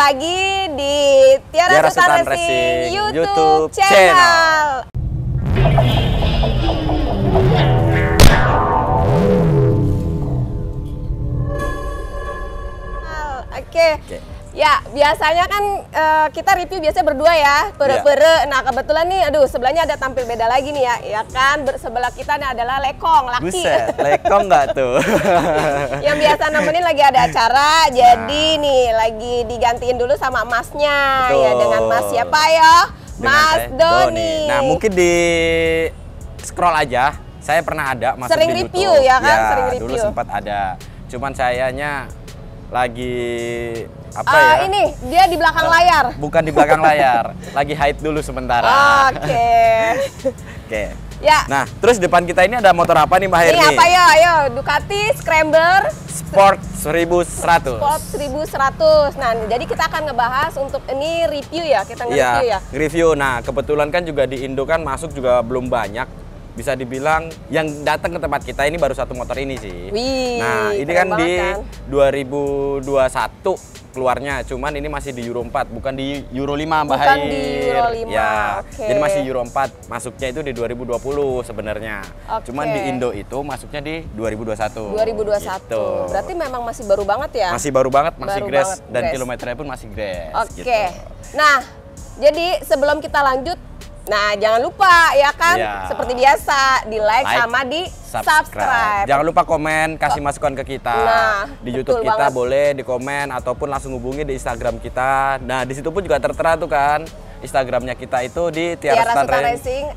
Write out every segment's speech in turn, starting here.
lagi di Tiara Sultan Racing YouTube channel. Oke. Ya, biasanya kan kita review biasanya berdua ya, pere-pere. Nah, kebetulan nih, aduh, sebelahnya ada tampil beda lagi nih ya kan? Sebelah kita nih adalah Lekong, Laki. Buset, Lekong nggak tuh? Yang biasa nemenin lagi ada acara, jadi nih lagi digantiin dulu sama masnya. Betul. Ya, dengan mas siapa ya? Mas Doni. Nah, mungkin di scroll aja, saya pernah ada masuk sering di review YouTube. ya kan? Ya, sering review. dulu sempat ada. Cuman sayanya lagi apa ya? Ini dia di belakang layar. Bukan di belakang layar, lagi hide dulu sementara. Oke. Oke. Ya. Nah, terus depan kita ini ada motor apa nih Mbak Herni? Ini apa ya? Ayo, Ducati Scrambler Sport 1100. Sport 1100. Nah, jadi kita akan ngebahas untuk ini review ya, kita nge-review ya. Review. Nah, kebetulan kan juga di Indo kan masuk juga belum banyak. Bisa dibilang yang datang ke tempat kita ini baru satu motor ini sih. Wih, nah, ini kan di 2021 keluarnya, cuman ini masih di Euro 4, bukan di Euro 5 Mbak Hair. Bukan di Euro 5, ya, oke. jadi masih Euro 4, masuknya itu di 2020 sebenarnya. Cuman di Indo itu masuknya di 2021. 2021, gitu. Berarti memang masih baru banget ya? Masih baru banget, masih baru grass, banget, dan grass. kilometernya pun masih grass. Oke, gitu. Nah, jadi sebelum kita lanjut, nah jangan lupa ya kan, seperti biasa, di like sama di subscribe. Jangan lupa komen, kasih masukan ke kita. Nah, di YouTube kita banget. boleh di komen ataupun langsung hubungi di Instagram kita. Nah, di situ pun juga tertera tuh kan. Instagramnya kita itu di Tiara Sultan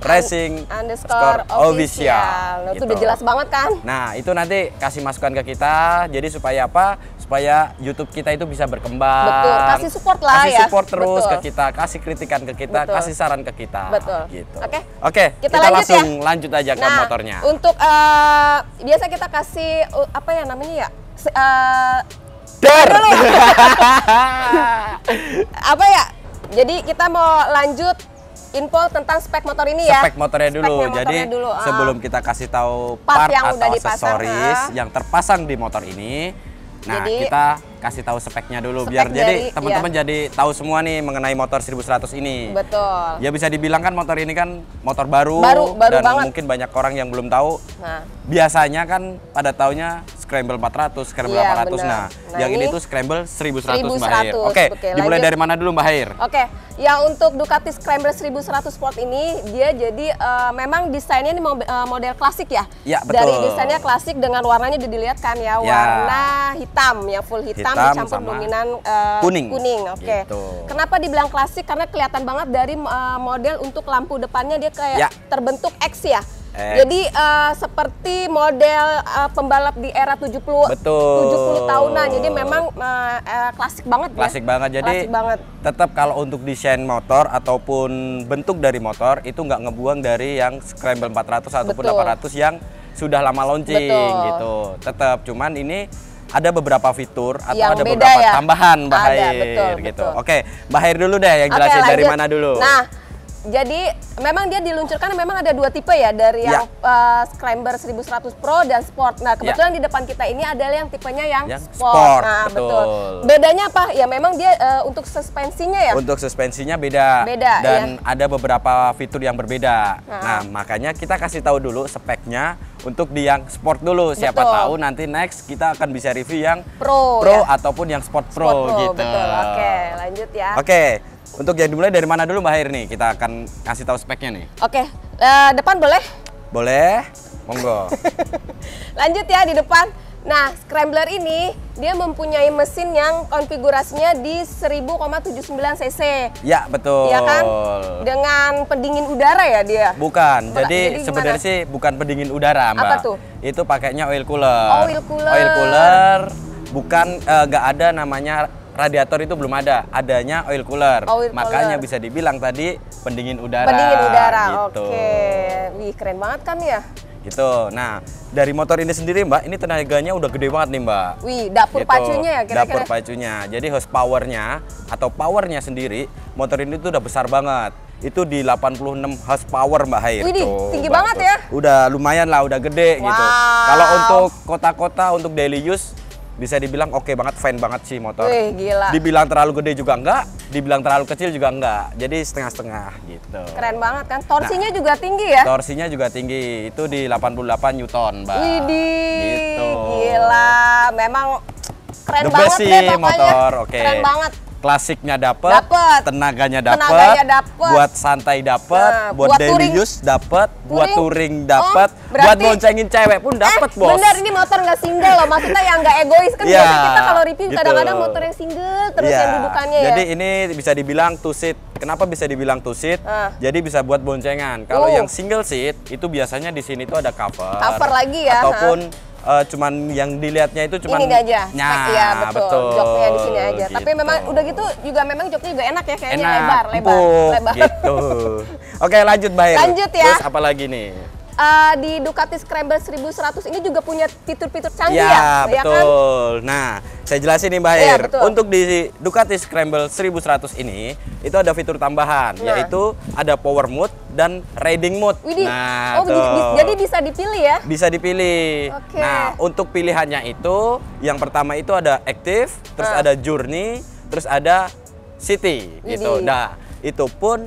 Racing _ official. Nah, itu udah jelas banget kan? Nah, itu nanti kasih masukan ke kita. Jadi supaya apa? Supaya YouTube kita itu bisa berkembang. Betul, kasih support lah kasih ya. Kasih support terus Betul. ke kita, kasih kritikan ke kita, Betul. kasih saran ke kita. Betul. Gitu. Oke, kita langsung lanjut aja ke motornya. Untuk biasa kita kasih apa ya namanya ya? Dulu ya. Apa ya? Jadi kita mau lanjut info tentang spek motor ini ya. Spek motornya dulu. Jadi sebelum kita kasih tahu part atau aksesoris yang terpasang di motor ini, nah jadi, kita kasih tahu speknya dulu biar jadi teman-teman jadi tahu semua nih mengenai motor 1100 ini. Betul. Ya bisa dibilang kan motor ini kan motor baru dan banget. Mungkin banyak orang yang belum tahu. Nah, biasanya kan pada tahunnya Scramble 400, Scramble 800. Nah, yang ini tuh Scramble 1100 Mbak Hair. Oke, dimulai dari mana dulu Mbak Hair? Oke, yang untuk Ducati Scramble 1100 Sport ini dia jadi memang desainnya ini model klasik ya. Ya, betul. Dari desainnya klasik dengan warnanya dilihat kan ya, warna hitam ya, full hitam dicampur dominan kuning. Oke. Gitu. Kenapa dibilang klasik? Karena kelihatan banget dari model untuk lampu depannya dia kayak terbentuk X ya. Jadi seperti model pembalap di era 70 tahunan. Jadi memang klasik banget. Klasik banget. Jadi tetap kalau untuk desain motor ataupun bentuk dari motor itu nggak ngebuang dari yang Scramble 400 ataupun 800 yang sudah lama launching gitu. Tetap cuman ini ada beberapa fitur atau ada beberapa tambahan Mbak Hair gitu. Oke, Mbak Hair dulu deh yang jelasin dari mana dulu. Nah, jadi memang dia diluncurkan memang ada dua tipe ya, dari yang Scrambler 1100 Pro dan Sport. Nah, kebetulan di depan kita ini adalah yang tipenya yang Sport. Nah, betul. Bedanya apa? Ya memang dia untuk suspensinya ya. Untuk suspensinya beda dan ada beberapa fitur yang berbeda. Nah, makanya kita kasih tahu dulu speknya untuk di yang Sport dulu. Siapa tahu nanti next kita akan bisa review yang Pro ataupun yang Sport Pro gitu. Betul. Oke, lanjut ya. Oke. Untuk yang dimulai dari mana dulu Mbak Hair nih? Kita akan kasih tahu speknya nih. Oke, depan boleh? Boleh, monggo. Lanjut ya di depan. Nah, Scrambler ini dia mempunyai mesin yang konfigurasinya di 1000,79 cc. Ya, betul. Ya kan? Dengan pendingin udara ya dia? Bukan. Jadi sebenarnya sih bukan pendingin udara, Mbak. Apa tuh? Itu pakainya oil cooler. Oil cooler. Oil cooler bukan nggak ada namanya radiator, itu belum ada, adanya oil cooler. Makanya bisa dibilang tadi pendingin udara. Pendingin udara, gitu. Oke. Wih, keren banget kan ya? Gitu. Nah, dari motor ini sendiri Mbak, ini tenaganya udah gede banget nih Mbak. Wih, dapur pacunya ya kira-kira? Dapur pacunya. Jadi horsepower-nya atau powernya sendiri, motor ini tuh udah besar banget. Itu di 86 horsepower Mbak Hair. Wih, tinggi banget ya? Udah lumayan lah, udah gede gitu. Kalau untuk kota-kota, untuk daily use, bisa dibilang oke banget, fine banget sih motor. Wih, gila. Dibilang terlalu gede juga enggak, dibilang terlalu kecil juga enggak. Jadi setengah-setengah gitu. Keren banget kan. Torsinya juga tinggi ya? Torsinya juga tinggi. Itu di 88 Newton, Mbak. Widih. Gitu. Gila. Memang keren The banget best deh sih pokoknya. motor, oke. Keren banget. Klasiknya dapet, tenaganya dapet, buat santai dapet, buat daily use dapet, buat touring dapet, buat boncengin cewek pun dapet, bos. Bener, ini motor nggak single loh, maksudnya yang nggak egois kan. Biasanya kita kalau review kadang-kadang motor yang single terus yang dudukannya ya. Jadi ini bisa dibilang two seat. Kenapa bisa dibilang two seat? Jadi bisa buat boncengan. Kalau yang single seat itu biasanya di sini tuh ada cover. Cover lagi ya. Ataupun cuman yang dilihatnya itu cuman ini aja. Ya, betul. Joknya di sini aja. Gitu. Tapi memang udah gitu juga memang joknya juga enak ya kayaknya, enak, lebar. Gitu. Oke, lanjut Bair. Lanjut ya. Terus apa lagi nih? Di Ducati Scramble 1100 ini juga punya fitur-fitur canggih ya? Ya, betul. Kan? Nah, saya jelasin nih Mbak Hir. Untuk di Ducati Scramble 1100 ini, itu ada fitur tambahan, yaitu ada power mode dan riding mode. Widih. Nah, jadi bisa dipilih ya? Bisa dipilih. Nah, untuk pilihannya itu, yang pertama itu ada active, terus ada journey, terus ada city, gitu. Nah, itu pun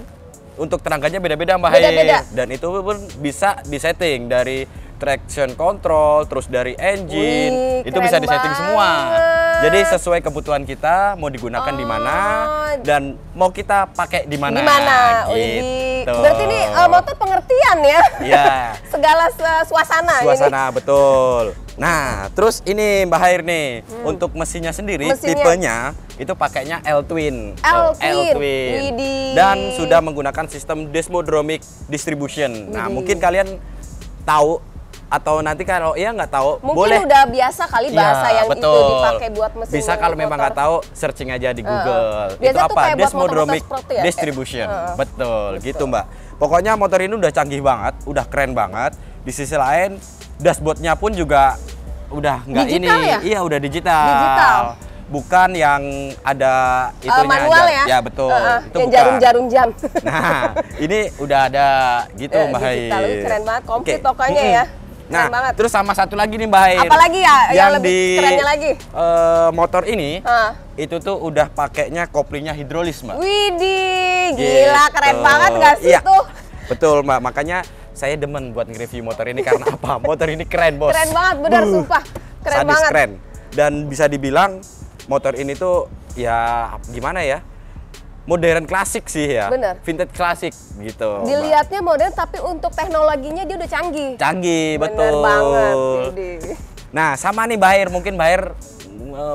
untuk tenaganya beda-beda Mbak Hair. Dan itu pun bisa disetting dari traction control, terus dari engine. Itu bisa disetting semua. Jadi sesuai kebutuhan kita mau digunakan di mana dan mau kita pakai di mana. Gitu. Berarti ini motor pengertian ya? Iya. Segala suasana. Suasana, betul. Nah, terus ini Mbak Hair nih, untuk mesinnya sendiri, tipenya itu pakainya L-Twin. L-Twin. Dan sudah menggunakan sistem Desmodromic Distribution. Nah, mungkin kalian tahu atau nanti kalau nggak tahu, mungkin boleh. udah biasa kali bahasa yang itu dipakai buat mesin. Bisa kalau memang nggak tahu, searching aja di Google. Itu apa? Desmodromic Distribution. Betul, gitu Mbak. Pokoknya motor ini udah canggih banget, udah keren banget. Di sisi lain, dashboardnya pun juga udah nggak ini, iya udah digital. Bukan yang ada itunya manual ya betul. Itu yang jarum-jarum jam. Nah, ini udah ada gitu Mbak Digital, keren banget, komplit pokoknya ya. Nah, banget. Terus sama satu lagi nih Mbak Hair. Apalagi ya yang lebih di kerennya lagi? Motor ini itu tuh udah pakainya koplingnya hidrolis Mbak. Widih, gila keren banget nggak sih tuh? Betul Mbak, makanya saya demen buat nge-review motor ini karena apa? Motor ini keren bos. Keren banget, benar sumpah. Keren sadis banget. Keren. Dan bisa dibilang motor ini tuh ya gimana ya? Modern klasik sih ya. Bener. Vintage klasik gitu. Dilihatnya modern tapi untuk teknologinya dia udah canggih. Canggih, betul. Bener banget. Nah, sama nih Mbak Hair, mungkin Mbak Hair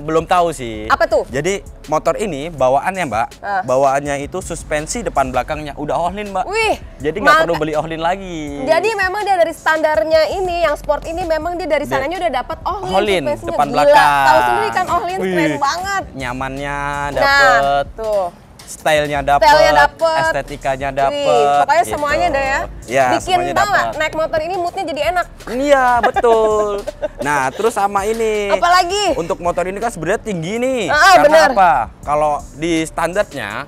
belum tahu sih. Apa tuh? Jadi motor ini bawaannya Mbak, bawaannya itu suspensi depan belakangnya udah all-in Mbak. Wih. Jadi nggak perlu beli all-in lagi. Jadi memang dia dari standarnya ini, yang sport ini memang dia dari sananya udah dapat all-in depan belakang. Tahu sendiri kan all-in keren banget. Nyamannya dapet. Nah, tuh. Stylenya dapet, estetikanya dapet. Pokoknya gitu. semuanya deh ya. Ya, bikin tau nggak naik motor ini moodnya jadi enak. Iya betul. Nah terus sama ini. Apalagi? Untuk motor ini kan sebenarnya tinggi nih. Karena bener. Apa? Kalau di standarnya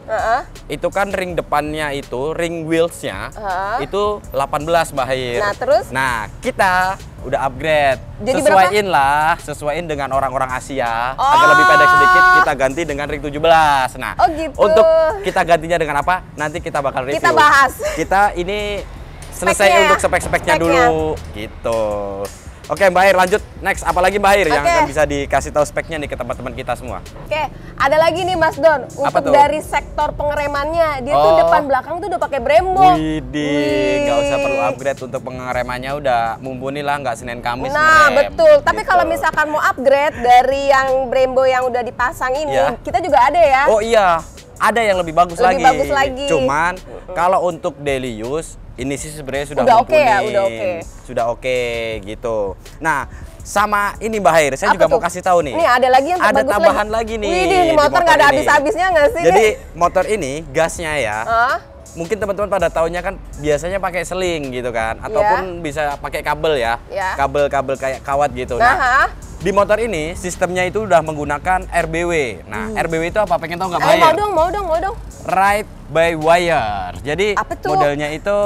itu kan ring depannya itu ring wheelsnya itu 18 Mbak Hair. Nah terus? Nah kita udah upgrade. Jadi sesuaiin dengan orang-orang Asia. Agak lebih pendek sedikit, kita ganti dengan ring 17. Nah, gitu. Untuk kita gantinya dengan apa? Nanti kita bakal review. Kita bahas. Kita ini selesai untuk spek-speknya dulu. Gitu. Oke Mbak Hair, lanjut next. Apalagi Mbak Hair yang akan bisa dikasih tahu speknya nih ke teman-teman kita semua. Oke, ada lagi nih Mas Don. Untuk dari sektor pengeremannya, dia tuh depan belakang tuh udah pakai Brembo. Widih, nggak usah perlu upgrade untuk pengeremannya, udah mumpuni lah, nggak Senin Kamis. Nah betul, tapi kalau misalkan mau upgrade dari yang Brembo yang udah dipasang ini, kita juga ada ya. Oh iya, ada yang lebih bagus lagi. Cuman kalau untuk daily use ini sih sebenarnya sudah mumpuni. Sudah oke gitu. Nah, sama ini Mbak Hair, saya juga mau kasih tahu nih. Ini ada lagi yang ada tambahan lagi nih. Wih, ini motor nggak ada habis-habisnya nggak sih? Jadi motor ini gasnya ya. Mungkin teman-teman pada taunya kan biasanya pakai seling gitu kan, ataupun bisa pakai kabel ya. Kabel-kabel kayak kawat gitu. Nah, di motor ini sistemnya itu udah menggunakan RBW. Nah, RBW itu apa? Pengen tahu nggak Mbak Hair? Mau dong. Ride by wire. Jadi modelnya itu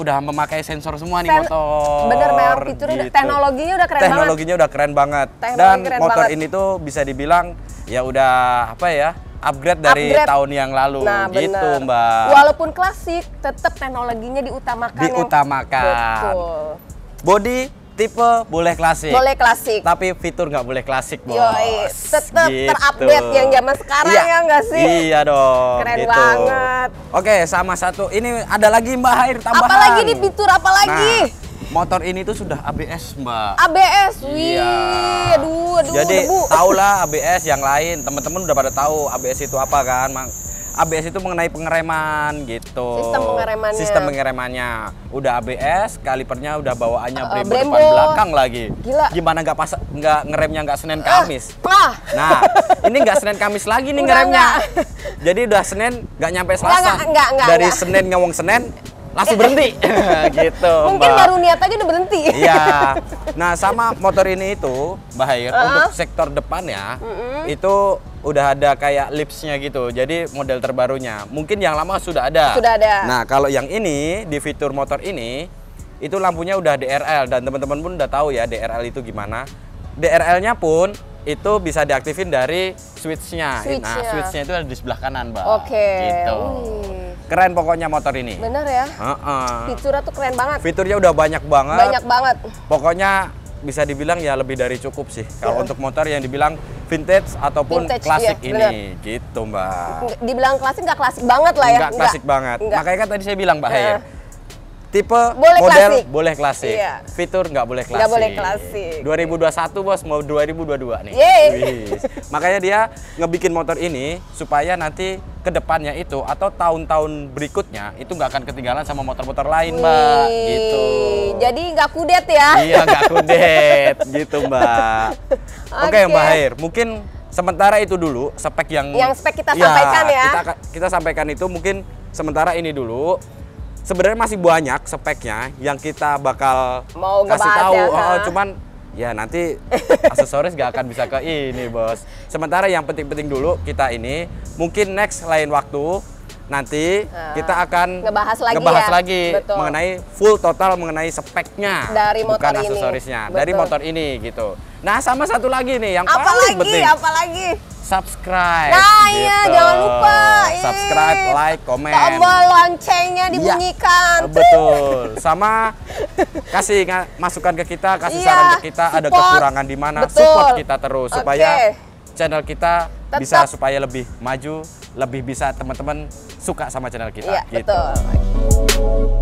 udah memakai sensor semua nih motor. Bener, memang fiturnya gitu. Teknologinya udah keren banget. Teknologinya udah keren banget. Dan motor ini tuh bisa dibilang ya udah apa ya? Upgrade dari tahun yang lalu, gitu Mbak. Walaupun klasik, tetap teknologinya diutamakan. Betul. Body tipe boleh klasik. Boleh klasik. Tapi fitur nggak boleh klasik, Bos. Yoi, tetap gitu. Terupdate yang zaman sekarang ya nggak sih? Iya dong. Keren banget. Oke, sama satu. Ini ada lagi Mbak Hair tambahan. Apalagi nih fitur apa lagi? Motor ini tuh sudah ABS, Mbak. ABS, wih, aduh, jadi debu. Tahulah ABS yang lain, teman-teman udah pada tahu ABS itu apa kan? ABS itu mengenai pengereman gitu. Sistem pengeremannya. Udah ABS, kalipernya udah bawaannya Brembo depan belakang lagi. Gila. Gimana nggak ngeremnya nggak Senin Kamis? Nah, ini nggak Senin Kamis lagi nih ngeremnya. Jadi udah Senin nggak nyampe Selasa. Dari Senin ngomong Senin langsung berhenti gitu. Mungkin Mbak. Baru niat aja udah berhenti. Iya. Nah, sama motor ini itu Mbak Hair untuk sektor depannya itu udah ada kayak lipsnya gitu. Jadi model terbarunya. Mungkin yang lama sudah ada. Sudah ada. Nah, kalau yang ini di fitur motor ini itu lampunya udah DRL dan teman-teman pun udah tahu ya DRL itu gimana. DRL-nya pun itu bisa diaktifin dari switch-nya. Nah, switch-nya itu ada di sebelah kanan, Mbak. Oke. Gitu. Keren pokoknya motor ini. Bener ya? Fiturnya tuh keren banget. Fiturnya udah banyak banget. Banyak banget. Pokoknya bisa dibilang ya lebih dari cukup sih. Kalau untuk motor yang dibilang vintage ataupun klasik ini. Gitu, Mbak. Dibilang klasik nggak klasik banget lah ya? Nggak klasik banget. Makanya kan tadi saya bilang, Mbak Hair. Tipe boleh model klasik. Boleh klasik. Iya. Fitur nggak boleh klasik. Nggak boleh klasik. 2021 bos, mau 2022 nih. Makanya dia ngebikin motor ini supaya nanti ke depannya itu atau tahun-tahun berikutnya itu nggak akan ketinggalan sama motor-motor lain, Mbak. Gitu. Jadi nggak kudet ya? Iya, nggak kudet, gitu Mbak. Oke, Mbak Hair, mungkin sementara itu dulu spek yang spek kita sampaikan ya. Kita sampaikan itu mungkin sementara ini dulu. Sebenarnya masih banyak speknya yang kita bakal kasih tahu, cuman ya nanti aksesoris gak akan bisa ke ini, Bos. Sementara yang penting-penting dulu kita ini, mungkin next lain waktu nanti kita akan ngebahas lagi mengenai full total mengenai speknya dari motor bukan ini. Aksesorisnya dari motor ini gitu. Nah, sama satu lagi nih yang paling penting. Apalagi? Subscribe. Nah, iya, jangan lupa. Subscribe, like, komen. Tombol loncengnya dibunyikan. Betul. Sama kasih masukan ke kita, kasih saran ke kita, ada kekurangan di mana, support kita terus supaya channel kita bisa supaya lebih maju, lebih bisa teman-teman suka sama channel kita. Iya, gitu. Betul.